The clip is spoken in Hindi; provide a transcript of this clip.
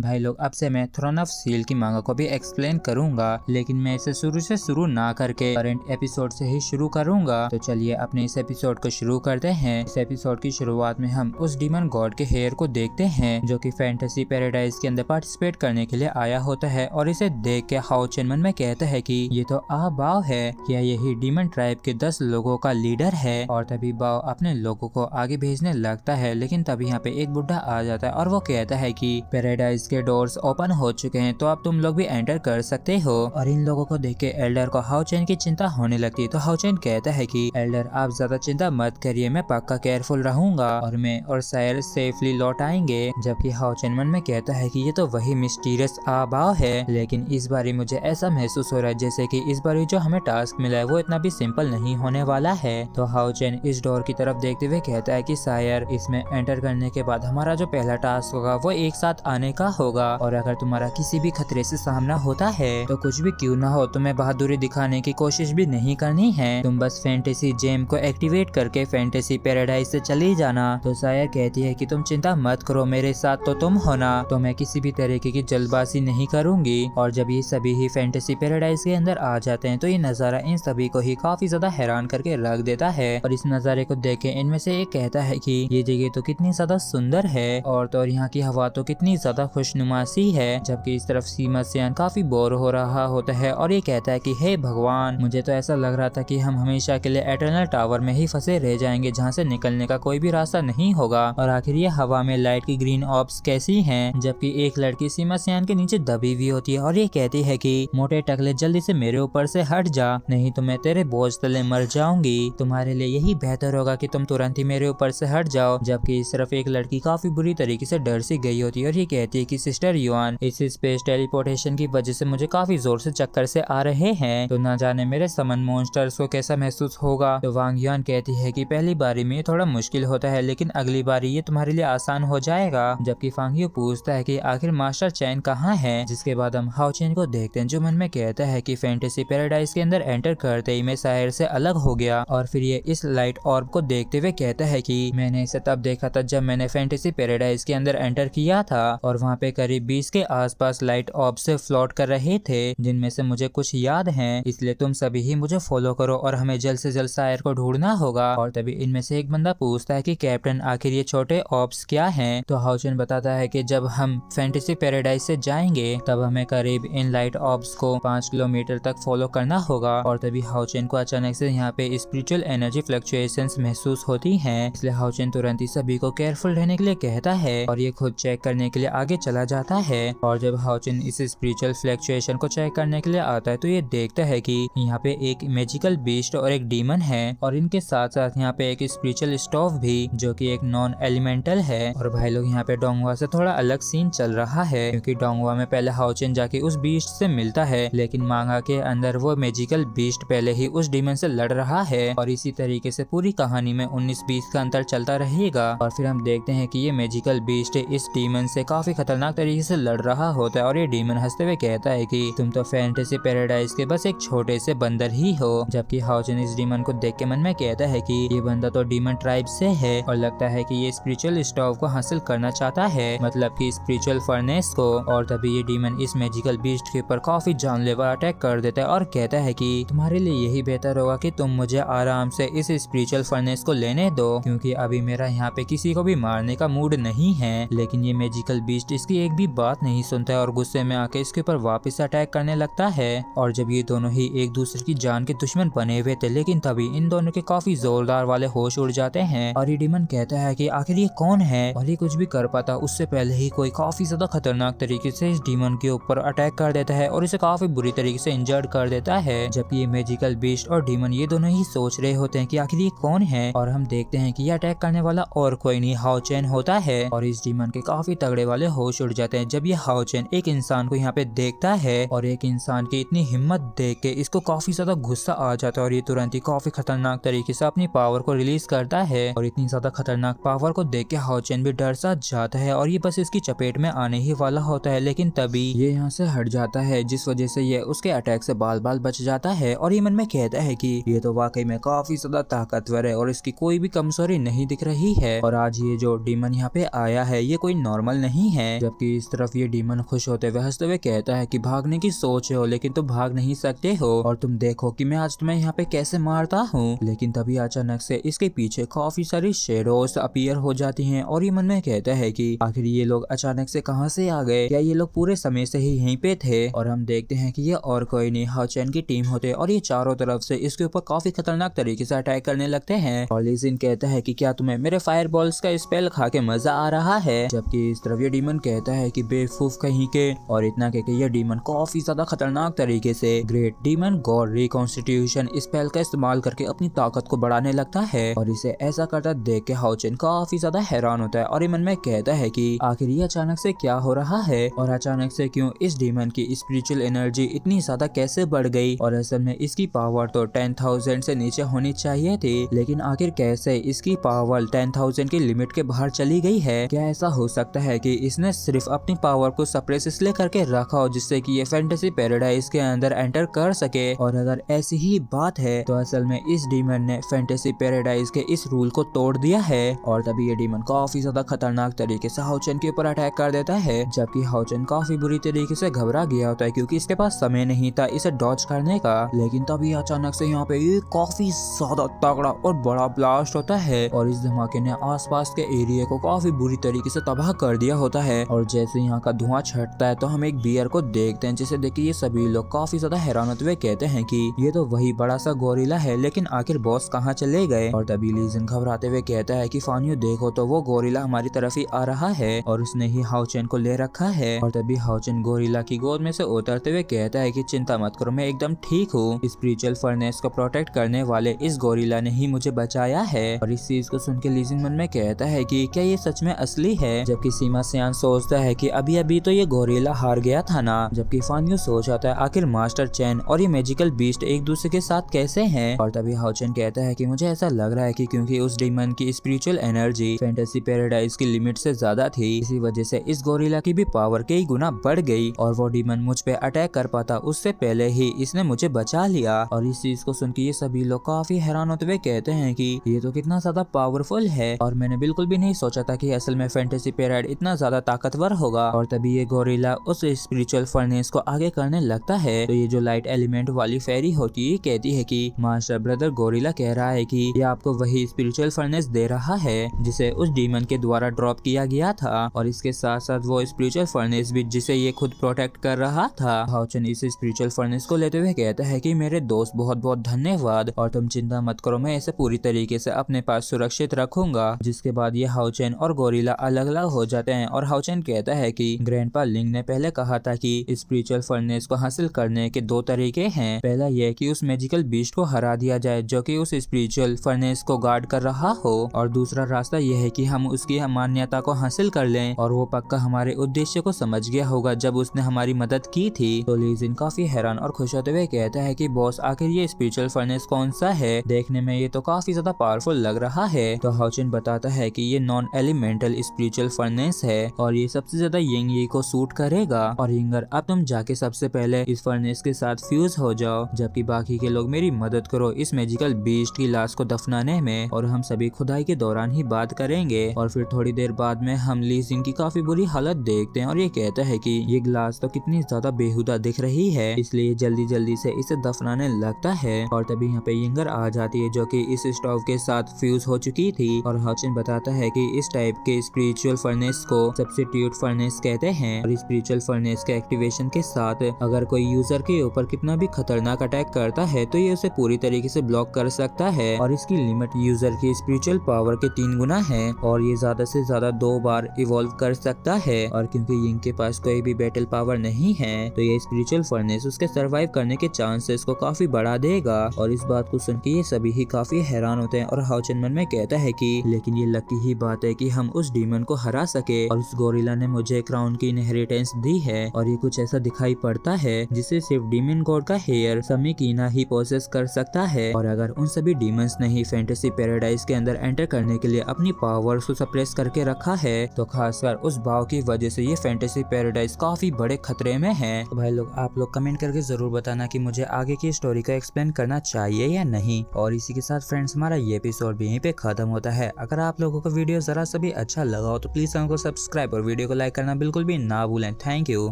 भाई लोग, अब से मैं थ्रोन ऑफ स्टील की मांगा को भी एक्सप्लेन करूंगा, लेकिन मैं इसे शुरू से शुरू ना करके करंट एपिसोड से ही शुरू करूंगा। तो चलिए अपने इस एपिसोड को शुरू करते हैं। इस एपिसोड की शुरुआत में हम उस डीमन गॉड के हेयर को देखते हैं जो कि फैंटेसी पैराडाइज के अंदर पार्टिसिपेट करने के लिए आया होता है, और इसे देख के हाओ चेन मन में कहता है कि ये तो आ बाओ है, क्या यही डीमन ट्राइब के 10 लोगों का लीडर है। और तभी बाओ अपने लोगों को आगे भेजने लगता है, लेकिन तभी यहाँ पे एक बुढ़ा आ जाता है और वो कहता है कि पैराडाइज के डोर्स ओपन हो चुके हैं, तो अब तुम लोग भी एंटर कर सकते हो। और इन लोगों को देख के एल्डर को हाओ चेन की चिंता होने लगती है। तो हाओ चेन कहता है कि एल्डर आप ज्यादा चिंता मत करिए, मैं पक्का केयरफुल रहूंगा और मैं और सायर सेफली लौट आएंगे। जबकि हाओ चेन मन में कहता है कि ये तो वही मिस्टीरियस आबाओ है, लेकिन इस बार मुझे ऐसा महसूस हो रहा है जैसे कि इस बार जो हमें टास्क मिला है वो इतना भी सिंपल नहीं होने वाला है। तो हाओ चेन इस डोर की तरफ देखते हुए कहता है कि सायर, इसमें एंटर करने के बाद हमारा जो पहला टास्क होगा वो एक साथ आने का होगा, और अगर तुम्हारा किसी भी खतरे से सामना होता है तो कुछ भी क्यों ना हो तुम्हें बहादुरी दिखाने की कोशिश भी नहीं करनी है, तुम बस फैंटेसी जेम को एक्टिवेट करके फैंटेसी पैराडाइज से चली जाना। तो सायर कहती है कि तुम चिंता मत करो, मेरे साथ तो तुम होना, तो मैं किसी भी तरीके की जल्दबाजी नहीं करूंगी। और जब ये सभी ही फैंटेसी पैराडाइज के अंदर आ जाते हैं तो ये नजारा इन सभी को ही काफी ज्यादा हैरान करके रख देता है। और इस नजारे को देख के इनमें से एक कहता है कि ये जगह तो कितनी ज्यादा सुंदर है, और तो यहाँ की हवा तो कितनी ज्यादा खुशनुमा सी है। जबकि इस तरफ सीमा सियान काफी बोर हो रहा होता है और ये कहता है कि हे भगवान, मुझे तो ऐसा लग रहा था कि हम हमेशा के लिए एटर्नल टावर में ही फंसे रह जाएंगे, जहाँ से निकलने का कोई भी रास्ता नहीं होगा। और आखिर ये हवा में लाइट की ग्रीन ऑब्स कैसी हैं। जबकि एक लड़की सीमा सियान के नीचे दबी हुई होती है और ये कहती है कि मोटे टकले जल्दी से मेरे ऊपर से हट जा, नहीं तो मैं तेरे बोझ तले मर जाऊंगी, तुम्हारे लिए यही बेहतर होगा कि तुम तुरंत ही मेरे ऊपर से हट जाओ। जबकि इस तरफ एक लड़की काफी बुरी तरीके से डर सी गई होती है और ये कहती है कि सिस्टर युआन, इस स्पेस टेलीपोर्टेशन की वजह से मुझे काफी जोर से चक्कर से आ रहे हैं, तो ना जाने मेरे समन मॉन्स्टर्स को कैसा महसूस होगा। तो वांग युआन कहती है कि पहली बारी में थोड़ा मुश्किल होता है, लेकिन अगली बारी ये तुम्हारे लिए आसान हो जाएगा। जबकि फांग यू पूछता है कि आखिर मास्टर चैन कहाँ है। जिसके बाद हम हाओ चेन को देखते हैं जो मन में कहता है कि फैंटेसी पैराडाइज के अंदर एंटर करते ही मैं सायर से अलग हो गया। और फिर ये इस लाइट ऑर्ब को देखते हुए कहता है कि मैंने इसे तब देखा था जब मैंने फैंटेसी पैराडाइज के अंदर एंटर किया था, और वहाँ पे करीब 20 के आसपास लाइट ऑर्ब से फ्लोट कर रहे थे, जिनमें से मुझे कुछ याद हैं। इसलिए तुम सभी ही मुझे फॉलो करो और हमें जल्द से जल्द सायर को ढूंढना होगा। और तभी इनमें से एक बंदा पूछता है कि कैप्टन आखिर ये छोटे ऑर्ब्स क्या हैं। तो हाओ चेन बताता है कि जब हम फैंटेसी पैराडाइज से जाएंगे तब हमें करीब इन लाइट ऑर्ब्स को 5 किलोमीटर तक फॉलो करना होगा। और तभी हाओ चेन को अचानक से यहाँ पे स्पिरिचुअल एनर्जी फ्लक्चुएशंस महसूस होती हैं, इसलिए हाओ चेन तुरंत ही सभी को केयरफुल रहने के लिए कहता है और ये खुद चेक करने के लिए आगे चला जाता है। और जब हाओ चेन इस स्पिरिचुअल फ्लक्चुएशन को चेक करने के लिए आता है तो ये देखता है कि यहाँ पे एक मैजिकल बीस्ट और एक डीमन है, और इनके साथ साथ यहाँ पे एक स्पिरिचुअल स्टोव भी जो कि एक नॉन एलिमेंटल है। और भाई लोग, यहाँ पे डोंगवा से थोड़ा अलग सीन चल रहा है, क्योंकि डोंगवा में पहले हाओ चेन जाके उस बीस्ट से मिलता है, लेकिन मांगा के अंदर वो मैजिकल बीस्ट पहले ही उस डीमन से लड़ रहा है। और इसी तरीके से पूरी कहानी में 19-20 का अंतर चलता रहेगा। और फिर हम देखते हैं कि ये मैजिकल बीस्ट इस डीमन से काफी खतरनाक तरीके से लड़ रहा होता है, और ये डीमन हंसते हुए कहता है कि तुम तो फैंटेसी पैराडाइज के बस एक छोटे से बंदर ही हो। जबकि हाओ चेन इस डीमन को देख के मन में कहता है कि ये बंदा तो डीमन ट्राइब से है, और लगता है कि ये स्पिरिचुअल स्टोव को हासिल करना चाहता है, मतलब कि स्पिरिचुअल फर्नेस को। और तभी ये डीमन इस मैजिकल बीस्ट के ऊपर काफी जानलेवा अटैक कर देता है और कहता है कि तुम्हारे लिए यही बेहतर होगा कि तुम मुझे आराम से इस स्पिरिचुअल फर्नेस को लेने दो, क्योंकि अभी मेरा यहाँ पे किसी को भी मारने का मूड नहीं है। लेकिन ये मैजिकल बीस्ट इसकी एक भी बात नहीं सुनता है और गुस्से में आके इसके ऊपर वापस अटैक करने लगता है। और जब ये दोनों ही एक दूसरे की जान के दुश्मन बने हुए थे, लेकिन तभी इन दोनों के काफी जोरदार वाले होश उड़ जाते हैं, और ये डीमन कहता है कि आखिर ये कौन है। और ये कुछ भी कर पाता उससे पहले ही कोई काफी ज्यादा खतरनाक तरीके से इस डीमन के ऊपर अटैक कर देता है और इसे काफी बुरी तरीके से इंजर्ड कर देता है। जबकि ये मैजिकल बीस्ट और डीमन ये दोनों ही सोच रहे होते हैं कि आखिर ये कौन है, और हम देखते हैं कि ये अटैक करने वाला और कोई नहीं हाओ चेन होता है। और इस डीमन के काफी तगड़े वाले होश उड़ जाते हैं जब ये हाओ चेन एक इंसान को यहाँ पे देखता है, और एक इंसान की इतनी हिम्मत देख के इसको काफी ज्यादा गुस्सा आ जाता है, और ये तुरंत ही काफी खतरनाक तरीके से अपनी पावर को रिलीज करता है। और इतनी ज्यादा खतरनाक पावर को देख के हाओ चेन भी डर सा जाता है और ये बस इसकी चपेट में आने ही वाला होता है, लेकिन तभी ये यहाँ से हट जाता है, जिस वजह से ये उसके अटैक से बाल बाल बच जाता है। और ये मन में कहता है कि ये तो वाकई में काफी ज्यादा ताकतवर है और इसकी कोई भी कमजोरी नहीं दिख रही है, और आज ये जो डीमन यहाँ पे आया है ये कोई नॉर्मल नहीं है, हैं। जबकि इस तरफ ये डीमन खुश होते हुए हंसते हुए कहता है कि भागने की सोच हो लेकिन तुम भाग नहीं सकते हो और तुम देखो कि मैं आज तुम्हें यहाँ पे कैसे मारता हूँ। लेकिन तभी अचानक से इसके पीछे काफी सारी शेडोज अपीयर हो जाती हैं और ये मन में कहता है कि आखिर ये लोग अचानक से कहाँ से आ गए, क्या ये लोग पूरे समय से ही यहीं पे थे। और हम देखते हैं कि ये और कोई नहीं हाओ चैन की टीम होते और ये चारों तरफ से इसके ऊपर काफी खतरनाक तरीके से अटैक करने लगते हैं। और ली जिन कहता है कि क्या तुम्हें मेरे फायर बॉल्स का स्पेल खा के मजा आ रहा है। जबकि इस तरफ ये डीमन कहता है कि बेवकूफ कहीं के। और इतना कहकर ये डीमन काफी ज्यादा खतरनाक तरीके से great demon God reconstitution spell का इस्तेमाल करके अपनी ताकत को बढ़ाने लगता है। और इसे ऐसा करता देख के हाओ चैन काफी ज्यादा हैरान होता है और ये मन में कहता है कि आखिर ये अचानक से क्या हो रहा है और अचानक से क्यों इस डीमन की स्पिरिचुअल एनर्जी इतनी ज्यादा कैसे बढ़ गई। और असल में इसकी पावर तो 10,000 से नीचे होनी चाहिए थी, लेकिन आखिर कैसे इसकी पावर 10,000 की लिमिट के बाहर चली गई है। क्या ऐसा हो सकता है कि इसने सिर्फ अपनी पावर को सप्रेस इसलिए करके रखा हो जिससे कि ये फैंटेसी पैराडाइज के अंदर एंटर कर सके। और अगर ऐसी ही बात है तो असल में इस डीमन ने फैंटेसी पैराडाइज के इस रूल को तोड़ दिया है। और तभी ये डीमन काफी ज्यादा खतरनाक तरीके से हाओ चैन के ऊपर अटैक कर देता है। जबकि हाओ चैन काफी बुरी तरीके से घबरा गया होता है क्योंकि इसके पास समय नहीं था इसे डॉज करने का। लेकिन तभी अचानक से यहाँ पे ये काफी ज्यादा तगड़ा और बड़ा ब्लास्ट होता है और इस धमाके ने आसपास के एरिया को काफी बुरी तरीके से तबाह कर दिया होता है। और जैसे यहाँ का धुआं छटता है तो हम एक बियर को देखते हैं जिसे देख के ये सभी लोग काफी ज्यादा हैरान होते हुए कहते हैं कि ये तो वही बड़ा सा गोरिल्ला है, लेकिन आखिर बॉस कहाँ चले गए। और तभी ली जिन घबराते हुए कहता है कि फानियो देखो तो वो गोरिल्ला हमारी तरफ ही आ रहा है और उसने ही हाओ चैन को ले रखा है। और तभी हाओ चैन गोरिल्ला की गोद में से उतरते हुए कहता है कि चिंता मत करो, मैं एकदम ठीक हूँ। स्पिरिचुअल फर्नेस को प्रोटेक्ट करने वाले इस गोरिल्ला ने ही मुझे बचाया है। और इस चीज को सुन के ली जिन मन में कहता है कि क्या ये सच में असली है। जबकि सीमा सियान सोचता है कि अभी अभी तो ये गोरिल्ला हार गया था ना। जबकि फानियो सोच आता है आखिर मास्टर चैन और ये मैजिकल बीस्ट एक दूसरे के साथ कैसे हैं। और तभी हाओ चैन कहता है कि मुझे ऐसा लग रहा है कि क्योंकि उस डीमन की स्पिरिचुअल एनर्जी फैंटेसी पैराडाइज की लिमिट से ज्यादा थी, इसी वजह से इस गोरिल्ला की भी पावर कई गुना बढ़ गई और वो डीमन मुझ पे अटैक कर पाता उससे पहले ही इसने मुझे बचा लिया। और इस चीज को सुन के ये सभी लोग काफी हैरान होते हुए कहते हैं कि ये तो कितना ज्यादा पावरफुल है और मैंने बिल्कुल भी नहीं सोचा था कि असल में फैंटेसी पैराडाइज इतना ज्यादा ताकतवर होगा। और तभी ये गोरिल्ला उस स्पिरिचुअल फर्नेस को आगे करने लगता है तो ये जो लाइट एलिमेंट वाली फेरी होती है कहती है कि मास्टर ब्रदर गोरिल्ला कह रहा है कि ये आपको वही स्पिरिचुअल फर्नेस दे रहा है जिसे उस डीमन के द्वारा ड्रॉप किया गया था और इसके साथ साथ वो स्पिरिचुअल फर्नेस भी जिसे ये खुद प्रोटेक्ट कर रहा था। हाओ चैन इस स्पिरिचुअल फर्नेस को लेते हुए कहता है कि मेरे दोस्त बहुत बहुत धन्यवाद और तुम चिंता मत करो, मैं इसे पूरी तरीके से अपने पास सुरक्षित रखूंगा। जिसके बाद ये हाओ चैन और गोरिल्ला अलग अलग हो जाते हैं और हाओ चैन कहता है कि ग्रैंडपा लिंग ने पहले कहा था कि स्पिरिचुअल फर्नेस को हासिल करने के दो तरीके हैं। पहला यह कि उस मैजिकल बीस्ट को हरा दिया जाए जो कि उस स्पिरिचुअल फर्नेस को गार्ड कर रहा हो और दूसरा रास्ता यह है कि हम उसकी मान्यता को हासिल कर लें और वो पक्का हमारे उद्देश्य को समझ गया होगा जब उसने हमारी मदद की थी। तो ली जिन काफी हैरान और खुश होते हुए कहता है कि बॉस आखिर ये स्पिरिचुअल फर्नेस कौन सा है, देखने में ये तो काफी ज्यादा पावरफुल लग रहा है। तो हाओ चैन बताता है कि ये नॉन एलिमेंटल स्पिरिचुअल फर्नेस है और ये सबसे ज्यादा यंग ये को सूट करेगा। और यंगर अब तुम जाके सबसे पहले इस फर्नेस के साथ फ्यूज हो जाओ जबकि बाकी के लोग मेरी मदद करो इस मैजिकल बीस्ट की लाश को दफनाने में और हम सभी खुदाई के दौरान ही बात करेंगे। और फिर थोड़ी देर बाद में हम ली जिन की काफी बुरी हालत देखते हैं और ये कहता है कि ये ग्लास तो कितनी ज्यादा बेहुदा दिख रही है इसलिए जल्दी जल्दी से इसे दफनाने लगता है। और तभी यहाँ पे यंगर आ जाती है जो कि इस स्टोव के साथ फ्यूज हो चुकी थी और हाओ चैन बताता है कि इस टाइप के स्पिरिचुअल फर्नेस को सब्स्टिट्यूट फर्नेस कहते हैं और स्पिरिचुअल फर्नेस के एक्टिवेशन के साथ अगर कोई यूजर के ऊपर कितना भी खतरनाक अटैक करता है तो ये उसे पूरी तरीके से ब्लॉक कर सकता है और इसकी लिमिट यूजर की स्पिरिचुअल पावर के 3 गुना है और ये ज्यादा से ज्यादा 2 बार इवॉल्व कर सकता है। और क्योंकि यिंग के पास कोई भी बैटल पावर नहीं है तो ये स्पिरिचुअल फर्नेस उसके सरवाइव करने के चांसेस को काफी बढ़ा देगा। और इस बात को सुन के ये सभी ही काफी हैरान होते हैं और हाओ चैन मन में कहता है कि लेकिन ये लकी ही बात है कि हम उस डीमन को हरा सके और उस गोरिल्ला ने मुझे क्राउन की इनहेरिटेंस दी है और ये कुछ ऐसा दिखाई पड़ता है जिसे सिर्फ डीमन गॉड का हेयर समीकीना ही प्रोसेस कर सकता है। और अगर उन सभी डीमंस ने ही फैंटेसी पैराडाइज के अंदर एंटर करने के लिए अपनी पावर्स को सप्रेस करके रखा है तो खासकर उस भाव की वजह से ये फैंटेसी पैराडाइज काफी बड़े खतरे में है। तो भाई लोग आप लोग कमेंट करके जरूर बताना कि मुझे आगे की स्टोरी को एक्सप्लेन करना चाहिए या नहीं। और इसी के साथ फ्रेंड्स हमारा ये एपिसोड भी यहीं पे खत्म होता है। अगर आप लोगों को वीडियो जरा सा भी अच्छा लगा हो तो प्लीज चैनल को सब्सक्राइब और वीडियो को लाइक करना बिल्कुल भी ना भूलें। Thank you.